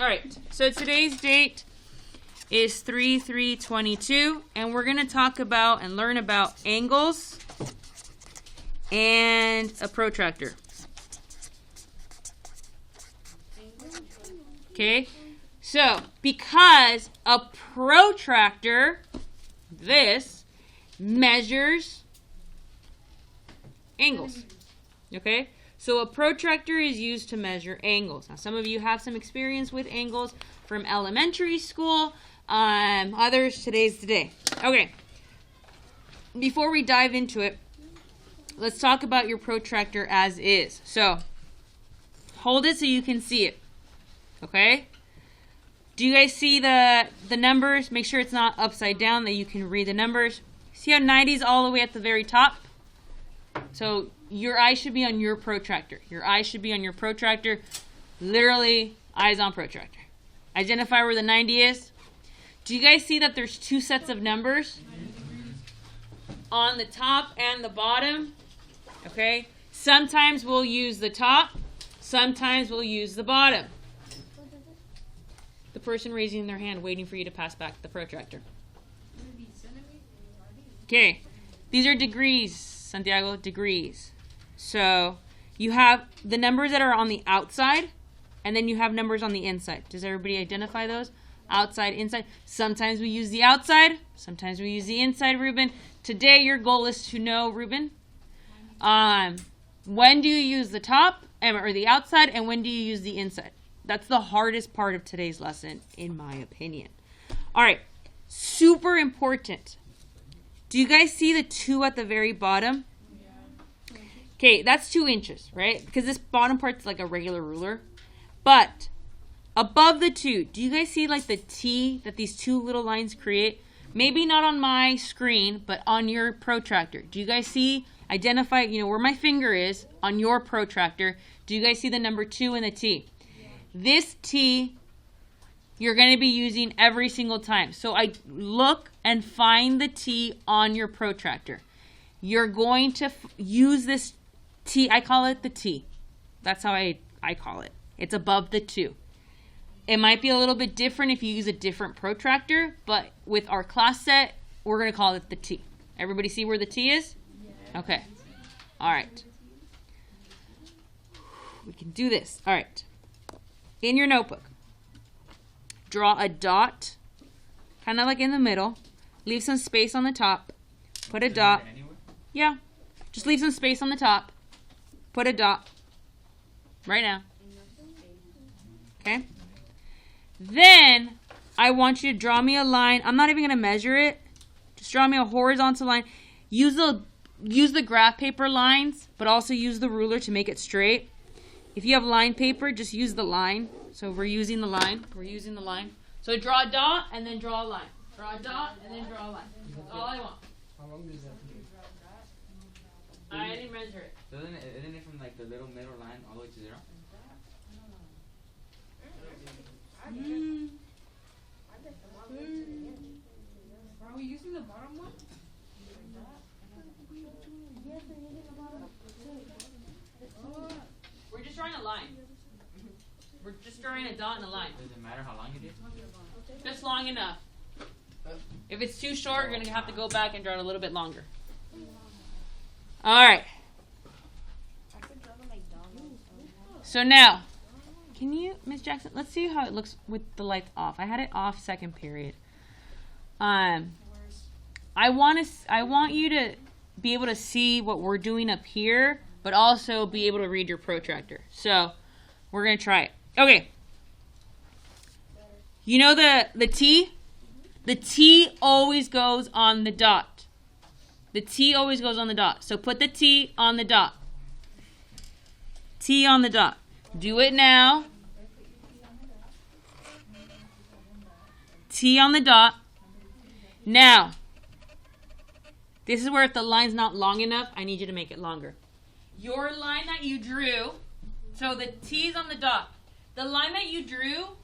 All right, so today's date is 3/3/22, and we're going to talk about and learn about angles and a protractor. Okay, so because a protractor, this, measures angles. Okay, so a protractor is used to measure angles. Now, some of you have some experience with angles from elementary school. Others, today's the day. Okay, before we dive into it, let's talk about your protractor as is. So, hold it so you can see it. Okay? Do you guys see the numbers? Make sure it's not upside down, that you can read the numbers. See how 90 is all the way at the very top? So your eye should be on your protractor. Your eye should be on your protractor. Literally, eyes on protractor. Identify where the 90 is. Do you guys see that there's two sets of numbers on the top and the bottom? Okay? Sometimes we'll use the top. Sometimes we'll use the bottom. The person raising their hand waiting for you to pass back the protractor. Okay. These are degrees, Santiago, degrees. So you have the numbers that are on the outside, and then you have numbers on the inside. Does everybody identify those? Outside, inside. Sometimes we use the outside. Sometimes we use the inside, Ruben. Today your goal is to know, Ruben, when do you use the top or the outside, and when do you use the inside? That's the hardest part of today's lesson, in my opinion. All right, super important. Do you guys see the 2 at the very bottom? Okay, that's 2 inches, right? Because this bottom part's like a regular ruler. But above the 2, do you guys see like the T that these 2 little lines create? Maybe not on my screen, but on your protractor. Do you guys see, identify, where my finger is on your protractor? Do you guys see the number 2 and the T? This T, you're going to be using every single time. So I look and find the T on your protractor. You're going to use this T. I call it the T. That's how I call it. It's above the 2. It might be a little bit different if you use a different protractor, but with our class set, we're going to call it the T. Everybody see where the T is? Okay. All right. We can do this. All right. In your notebook, draw a dot, kind of like in the middle. Leave some space on the top. Put a dot. Yeah. Just leave some space on the top. Put a dot. Right now. Okay? Then, I want you to draw me a line. I'm not even going to measure it. Just draw me a horizontal line. Use the graph paper lines, but also use the ruler to make it straight. If you have line paper, just use the line. So we're using the line. So draw a dot and then draw a line. Draw a dot and then draw a line. That's all I want. How long does that take? I didn't measure it. Isn't it from like the little middle line all the way to 0? Are we using the bottom one? We're just drawing a line. We're just drawing a dot and a line. Does it matter how long it is? Just long enough. If it's too short, you're going to have to go back and draw it a little bit longer. All right. So now, can you, Miss Jackson, let's see how it looks with the lights off. I had it off second period. I want you to be able to see what we're doing up here, but also be able to read your protractor. So, we're going to try it. Okay. You know the T? The T always goes on the dot. The T always goes on the dot. So put the T on the dot. T on the dot. Do it now. T on the dot. Now, this is where if the line's not long enough, I need you to make it longer. Your line that you drew, so the T's on the dot. The line that you drew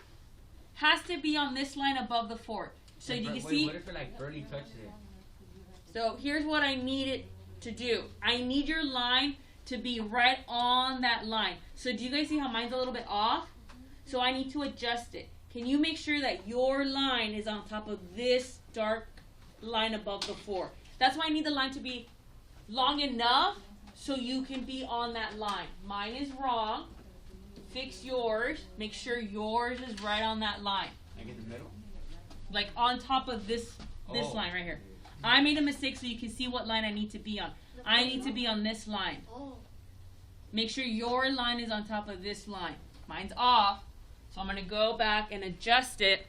has to be on this line above the 4. So you can see. What if it like barely touches it? So here's what I need it to do. I need your line to be right on that line. So do you guys see how mine's a little bit off? So I need to adjust it. Can you make sure that your line is on top of this dark line above the 4? That's why I need the line to be long enough so you can be on that line. Mine is wrong. Fix yours. Make sure yours is right on that line. Like in the middle? Like on top of this line right here. I made a mistake so you can see what line I need to be on. I need to be on this line. Make sure your line is on top of this line. Mine's off. So I'm going to go back and adjust it.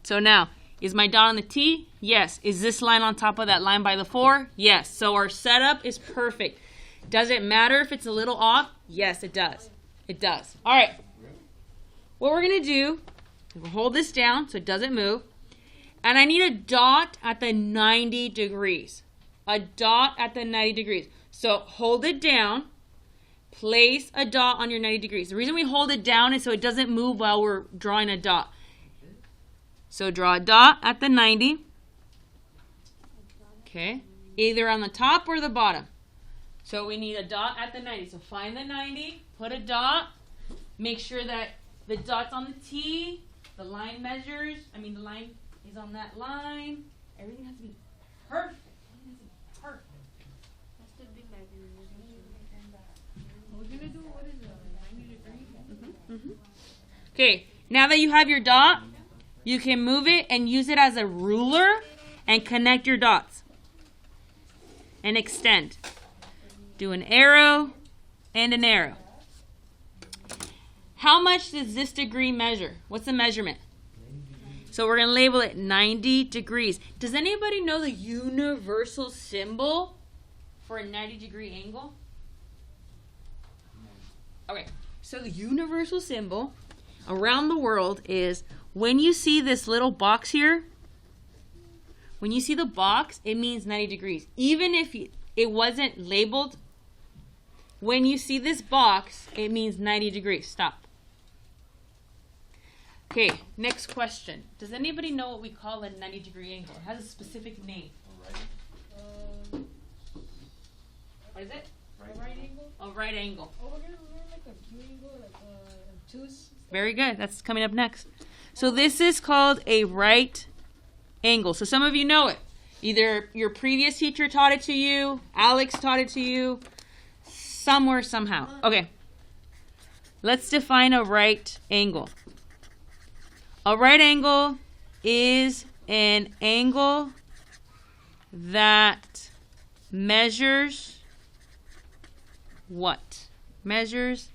So now, is my dot on the T? Yes. Is this line on top of that line by the 4? Yes. So our setup is perfect. Does it matter if it's a little off? Yes, it does. It does. All right. What we're going to do, we'll hold this down so it doesn't move. And I need a dot at the 90 degrees. A dot at the 90 degrees. So hold it down. Place a dot on your 90 degrees. The reason we hold it down is so it doesn't move while we're drawing a dot. So draw a dot at the 90. Okay. Either on the top or the bottom. So we need a dot at the 90. So find the 90, put a dot, make sure that the dot's on the T, the line measures, the line is on that line. Everything has to be perfect. Perfect. We're gonna do what is it? 90 degrees? Okay, now that you have your dot, you can move it and use it as a ruler and connect your dots. And extend. Do an arrow and an arrow. How much does this degree measure? What's the measurement? So we're going to label it 90 degrees. Does anybody know the universal symbol for a 90-degree angle? Okay, so the universal symbol around the world is when you see this little box here, when you see the box, it means 90 degrees. Even if it wasn't labeled, when you see this box, it means 90 degrees. Stop. Okay, next question. Does anybody know what we call a 90-degree angle? It has a specific name. What is it? A right angle? A right angle. Oh, we're gonna learn like a acute angle, like obtuse. Very good. That's coming up next. So this is called a right angle. So some of you know it. Either your previous teacher taught it to you, Alex taught it to you, somewhere, somehow. Okay. Let's define a right angle. A right angle is an angle that measures what? Measures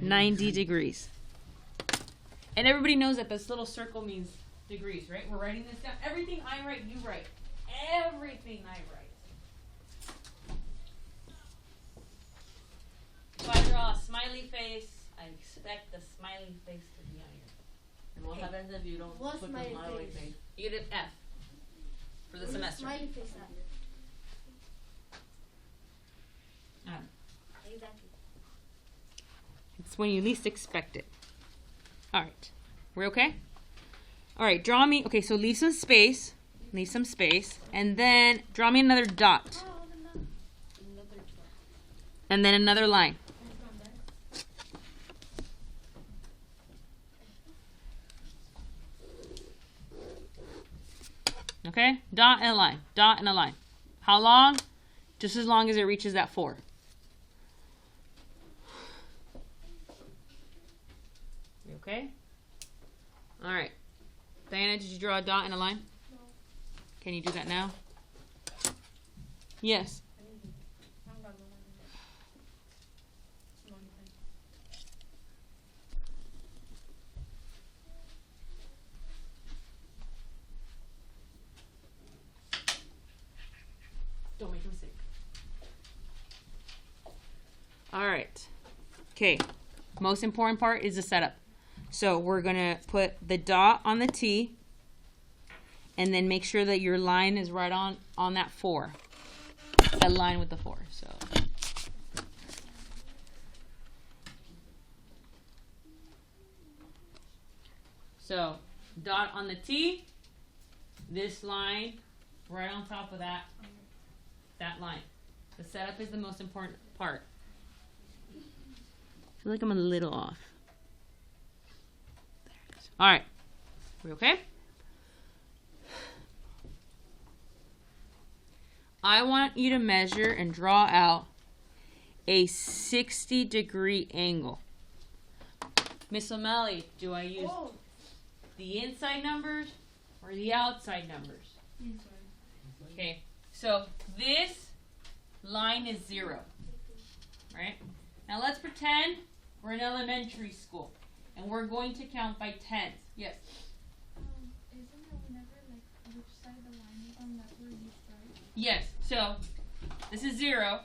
90 degrees. And everybody knows that this little circle means degrees, right? We're writing this down. Everything I write, you write. Everything I write. If I draw a smiley face, I expect the smiley face to be on here. And what happens if you don't What put the smiley smiley face? face? You get an F for the semester. Smiley face at? Um, Exactly. It's when you least expect it. All right. We're okay? All right. Draw me. Okay, so leave some space. Leave some space. And then draw me another dot. And then another line. Okay? Dot and a line. Dot and a line. How long? Just as long as it reaches that 4. You okay? All right. Diana, did you draw a dot and a line? No. Can you do that now? Yes. Don't make a mistake. All right. Okay. Most important part is the setup. So we're going to put the dot on the T and then make sure that your line is right on that 4. That line with the 4. So dot on the T, this line right on top of that line. The setup is the most important part. feel like I'm a little off. There it is. All right. We okay? I want you to measure and draw out a 60-degree angle. Miss O'Malley, do I use the inside numbers or the outside numbers? Inside. Okay, so this line is 0, right? Now let's pretend we're in elementary school and we're going to count by tens. Yes? Isn't it whenever, like, which side the line is on, that's where you start? Yes, so this is 0.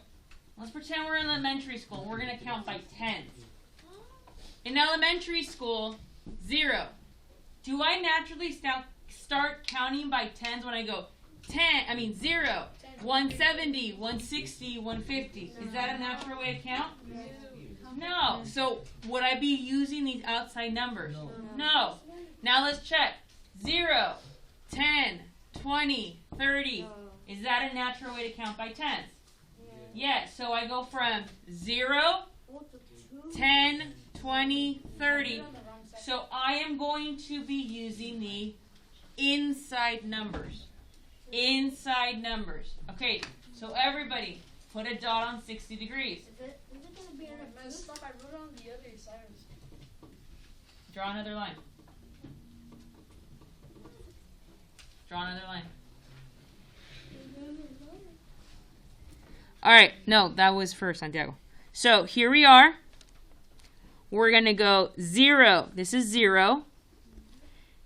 Let's pretend we're in elementary school and we're going to count by tens. In elementary school, 0. Do I naturally start counting by tens when I go 0, 170, 160, 150? Is that a natural way to count? No. So would I be using these outside numbers? No. Now let's check. 0, 10, 20, 30. Is that a natural way to count by tens? Yes. So I go from 0, 10, 20, 30. So I am going to be using the inside numbers. Inside numbers. Okay, so everybody, put a dot on 60 degrees. Is it going to be messed up? I wrote on the other side. Draw another line. Draw another line. All right, no, that was for Santiago. So here we are. We're going to go 0. This is 0.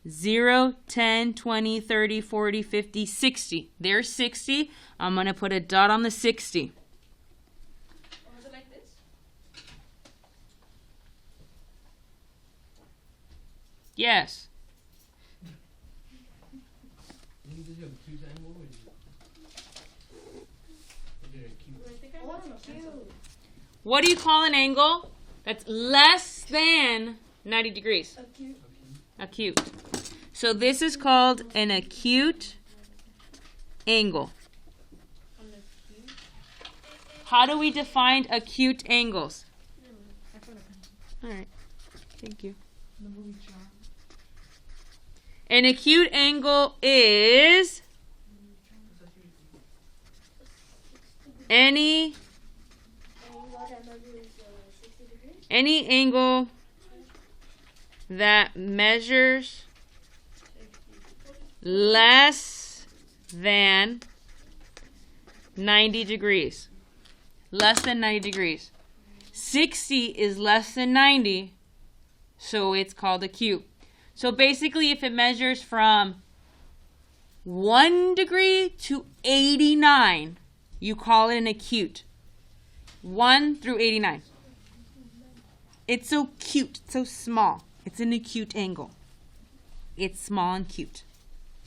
0, 10, 20, 30, 40, 50, 60. There's 60. I'm going to put a dot on the 60. Or was it like this? Yes. Does it have acute angle or is it acute? I think I want some cute. What do you call an angle that's less than 90 degrees? Acute. Acute. So this is called an acute angle. How do we define acute angles? All right. Thank you. An acute angle is any angle that measures less than 90 degrees. Less than 90 degrees. 60 is less than 90, so it's called acute. So basically, if it measures from 1 degree to 89, you call it an acute. 1 through 89. It's so cute, so small. It's an acute angle. It's small and cute.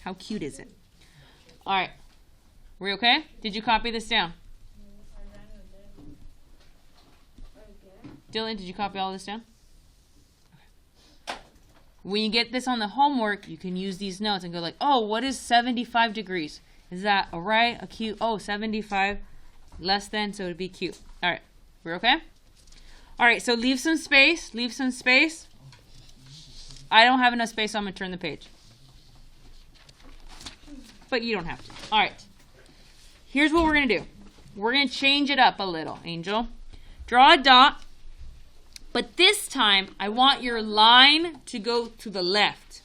How cute is it? All right. We okay? Did you copy this down? Dylan, did you copy all this down? Okay. When you get this on the homework, you can use these notes and go like, oh, what is 75 degrees? Is that a right, acute? Oh, 75 less than, so it would be cute. All right. We're okay? All right, so leave some space. Leave some space. I don't have enough space, so I'm going to turn the page. But you don't have to. All right. Here's what we're going to do. We're going to change it up a little, Angel. Draw a dot. But this time, I want your line to go to the left.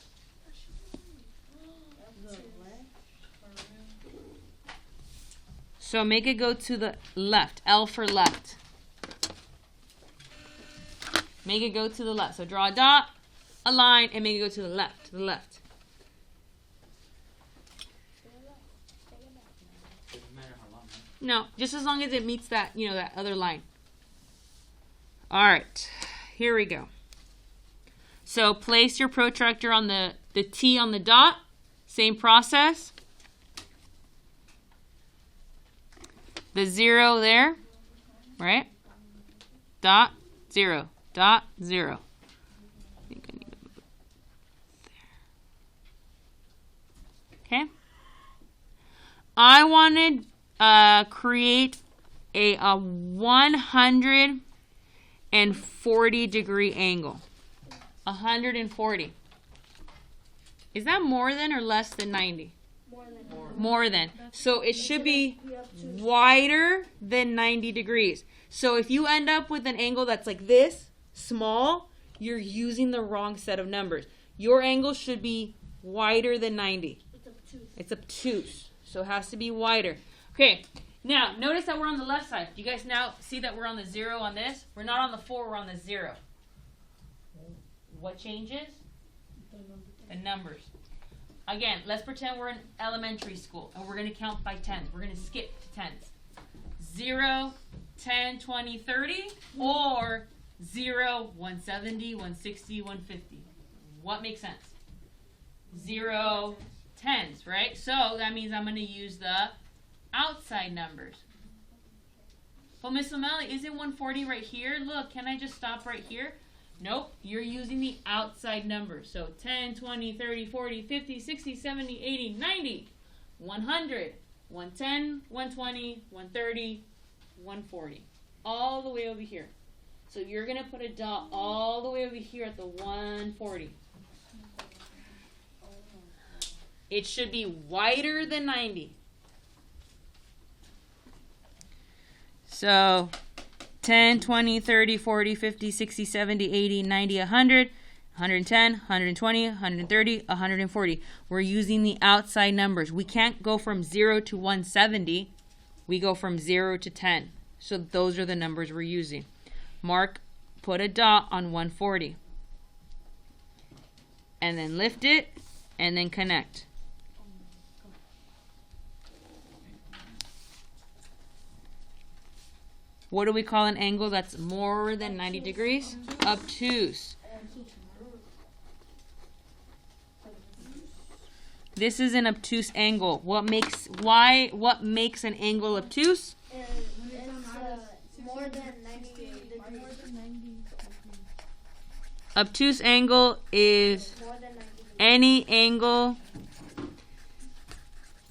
So make it go to the left. L for left. Make it go to the left. So draw a dot, a line, and make it go to the left. To the left. Doesn't matter how long, right? No, just as long as it meets that, that other line. All right, here we go. So place your protractor on the T on the dot. Same process. The 0 there, right? Dot, 0, dot, 0. I think I need to move it there. Okay. I want to create a 180 140-degree angle. 140. Is that more than or less than 90? More than More than. So it should be wider than 90 degrees. So if you end up with an angle that's like this, small, you're using the wrong set of numbers. Your angle should be wider than 90. It's obtuse. It's obtuse. So it has to be wider. Okay, now notice that we're on the left side. Do you guys now see that we're on the 0 on this? We're not on the 4, we're on the 0. What changes? The numbers. Again, let's pretend we're in elementary school and we're going to count by tens. We're going to skip to tens. 0, 10, 20, 30, or 0, 170, 160, 150. What makes sense? 0, tens, right? So that means I'm going to use the outside numbers. But Miss O'Malley, isn't 140 right here? Look, can I just stop right here? Nope, you're using the outside numbers. So 10, 20, 30, 40, 50, 60, 70, 80, 90, 100, 110, 120, 130, 140. All the way over here. So you're going to put a dot all the way over here at the 140. It should be wider than 90. So 10, 20, 30, 40, 50, 60, 70, 80, 90, 100, 110, 120, 130, 140. We're using the outside numbers. We can't go from 0 to 170. We go from 0 to 10. So those are the numbers we're using. Mark, put a dot on 140. And then lift it, and then connect. What do we call an angle that's more than 90 degrees? Obtuse. This is an obtuse angle. What makes an angle obtuse? It's more than 90 degrees. Obtuse angle is More than 90 degrees. any angle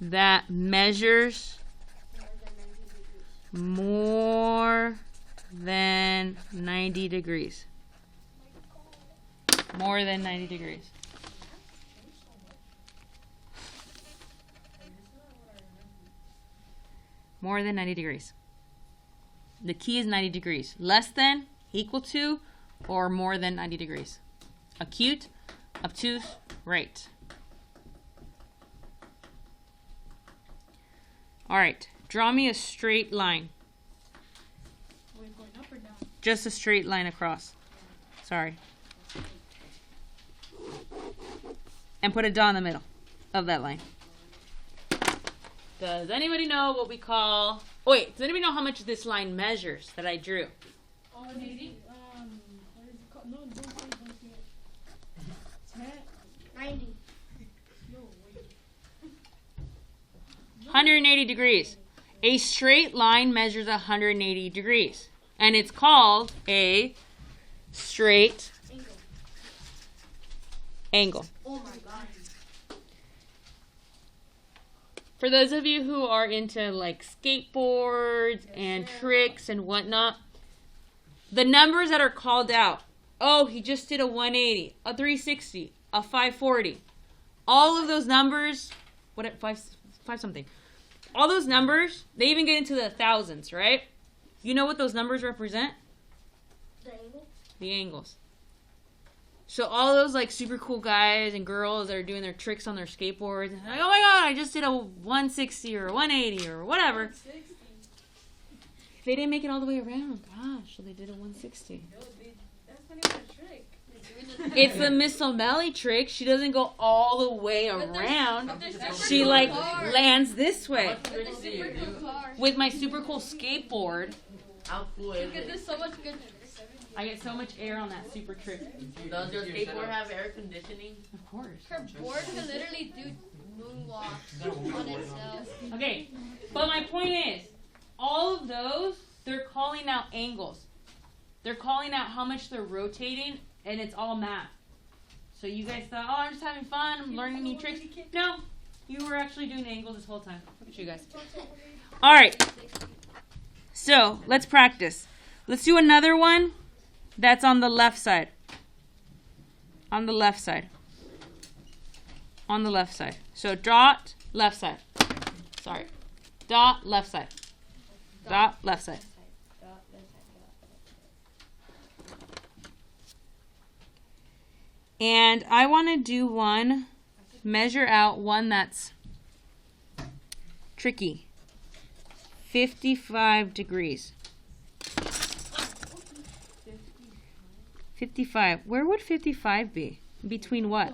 that measures More than 90 degrees. more than 90 degrees. More than 90 degrees. More than 90 degrees. The key is 90 degrees. Less than, equal to, or more than 90 degrees. Acute, obtuse, right. All right. Draw me a straight line. We're going up or down? Just a straight line across. Sorry. And put a dot in the middle of that line. Does anybody know what we call... Oh, wait, does anybody know how much this line measures that I drew? 180? What is it called? No, don't say it. 90. No, wait. 180 degrees. A straight line measures 180 degrees. And it's called a straight angle. Oh my god. For those of you who are into like skateboards and tricks and whatnot, the numbers that are called out, oh, he just did a 180, a 360, a 540. All of those numbers, five something. All those numbers, they even get into the thousands, right? You know what those numbers represent? The angle? The angles. So all those like super cool guys and girls that are doing their tricks on their skateboards, and like, oh my god, I just did a 160 or a 180 or whatever. 60. They didn't make it all the way around. Gosh, so they did a 160. That's not even a trick. It's the Miss O'Malley trick. She doesn't go all the way around. She like lands this way. With my super cool skateboard, How cool is Look at it? this, so much good. I get so much air on that super trick. Does your skateboard have air conditioning? Of course. Her board can literally do moonwalks on itself. Okay, but my point is, all of those, they're calling out angles. They're calling out how much they're rotating, and it's all math. So you guys thought, oh, I'm just having fun, I'm learning new tricks. No, you were actually doing angles this whole time. Look at you guys. All right, so let's practice. Let's do another one that's on the left side. On the left side. On the left side. So dot, left side. Sorry. Dot, left side. Dot, left side. And I want to do one, measure out one that's tricky. 55 degrees. 55. Where would 55 be? Between what?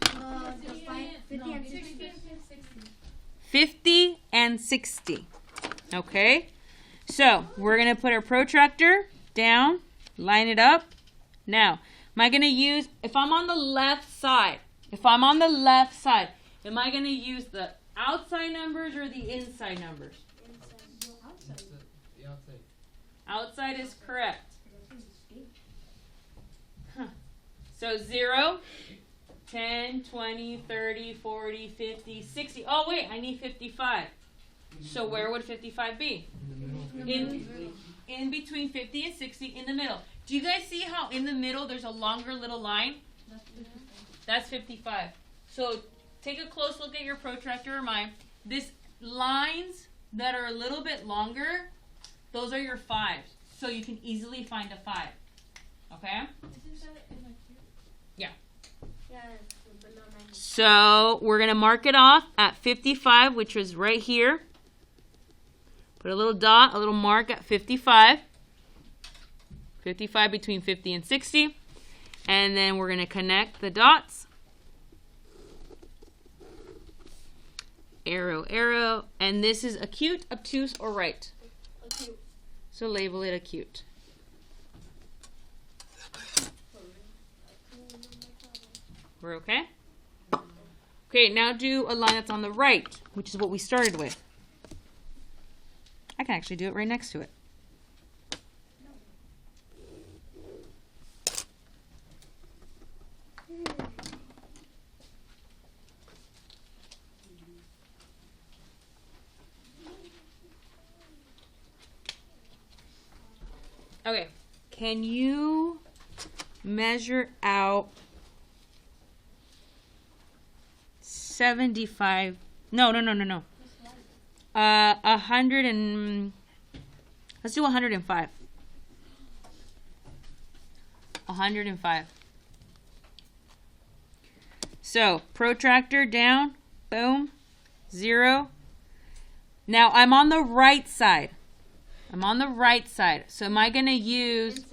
50 and 60. 50 and 60. Okay? So, we're going to put our protractor down, line it up. Now, am I going to use, if I'm on the left side, am I going to use the outside numbers or the inside numbers? The outside. Outside is correct. Huh. So 0, 10, 20, 30, 40, 50, 60. Oh, wait, I need 55. So where would 55 be? In the middle. In between 50 and 60, in the middle. Do you guys see how in the middle there's a longer little line? That's 55. So take a close look at your protractor or mine. This lines that are a little bit longer, those are your 5s. So you can easily find a 5. Okay? Yeah. So we're going to mark it off at 55, which was right here. Put a little dot, a little mark at 55. 55 between 50 and 60. And then we're going to connect the dots. Arrow, arrow. And this is acute, obtuse, or right. Acute. So label it acute. We're okay? Okay, now do a line that's on the right, which is what we started with. I can actually do it right next to it. Okay, can you measure out 75? No. 100 and let's do 105. 105. So protractor down, boom, 0. Now I'm on the right side. So am I going to use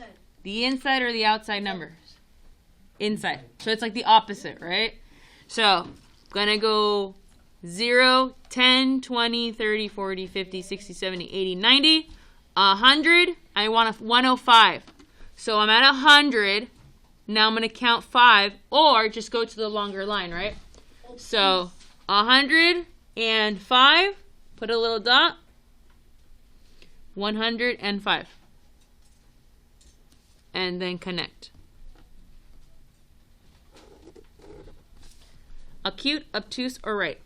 the inside or the outside numbers? Inside. So it's like the opposite, right? So going to go 0, 10, 20, 30, 40, 50, 60, 70, 80, 90, 100. I want a 105. So I'm at 100. Now I'm going to count 5 or just go to the longer line, right? So 105. Put a little dot. 105. And then connect. Acute, obtuse, or right?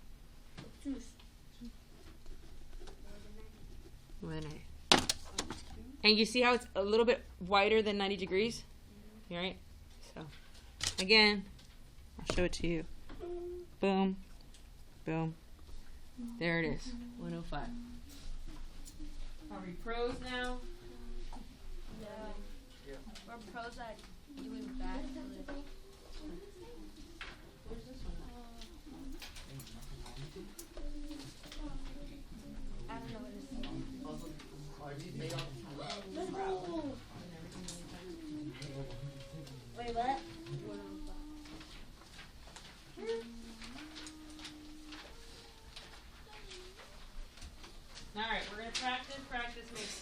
More than 90. And you see how it's a little bit wider than 90 degrees? All right? So, again, I'll show it to you. Boom. Boom. There it is. 105. Are we pros now? Yeah. We're pros at doing that. Where's this one? I don't know what it's Also, are these made off Wait, what? All right, we're going to practice makes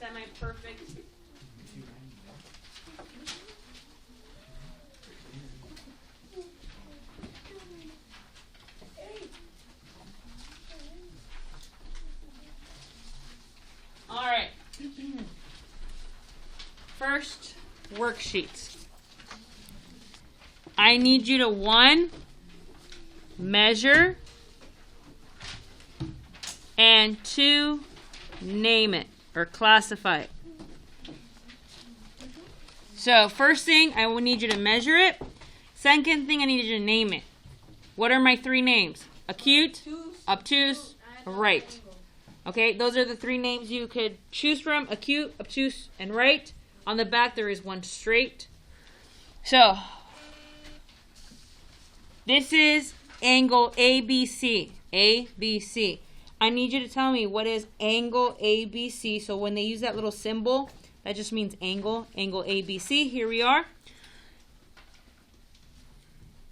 semi-perfect. All right. First, worksheets. I need you to, 1, measure, and 2, name it or classify it. So first thing, I will need you to measure it. Second thing, I need you to name it. What are my three names? Acute, obtuse, right. Okay, those are the three names you could choose from. Acute, obtuse, and right. On the back, there is one straight. So, this is angle ABC. ABC. I need you to tell me what is angle ABC. So when they use that little symbol, that just means angle. Angle ABC. Here we are.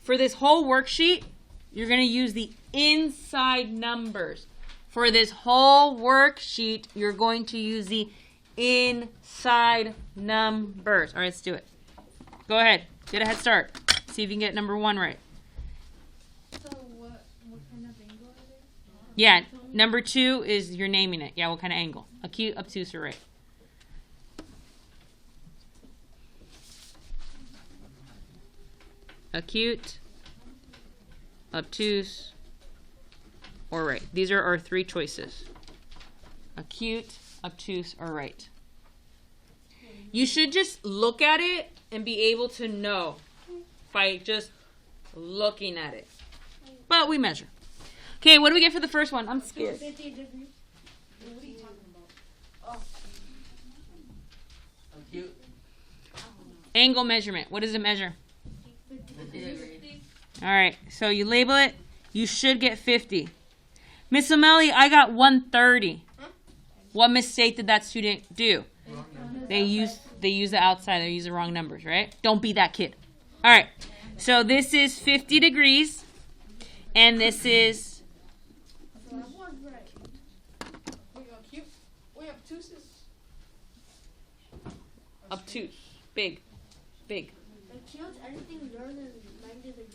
For this whole worksheet, you're going to use the inside numbers. For this whole worksheet, you're going to use the inside numbers. All right, let's do it. Go ahead. Get a head start. See if you can get number 1 right. So what kind of angle is it? Yeah, number 2 is you're naming it. Yeah, what kind of angle? Acute, obtuse, or right. Acute, obtuse, or right. These are our 3 choices. Acute, obtuse, or right. You should just look at it and be able to know by just looking at it. But we measure. Okay, what do we get for the first one? I'm scared. 50 degrees. What are you talking about? Acute. Angle measurement. What does it measure? 50 degrees. All right, so you label it. You should get 50. Miss O'Malley, I got 130. What mistake did that student do? They use the outside. They use the wrong numbers, right? Don't be that kid. All right, so this is 50 degrees, and this is So that one's right. Wait, acute. Wait, obtuse is. obtuse. Big, big. Acute, anything learned in 90 degrees.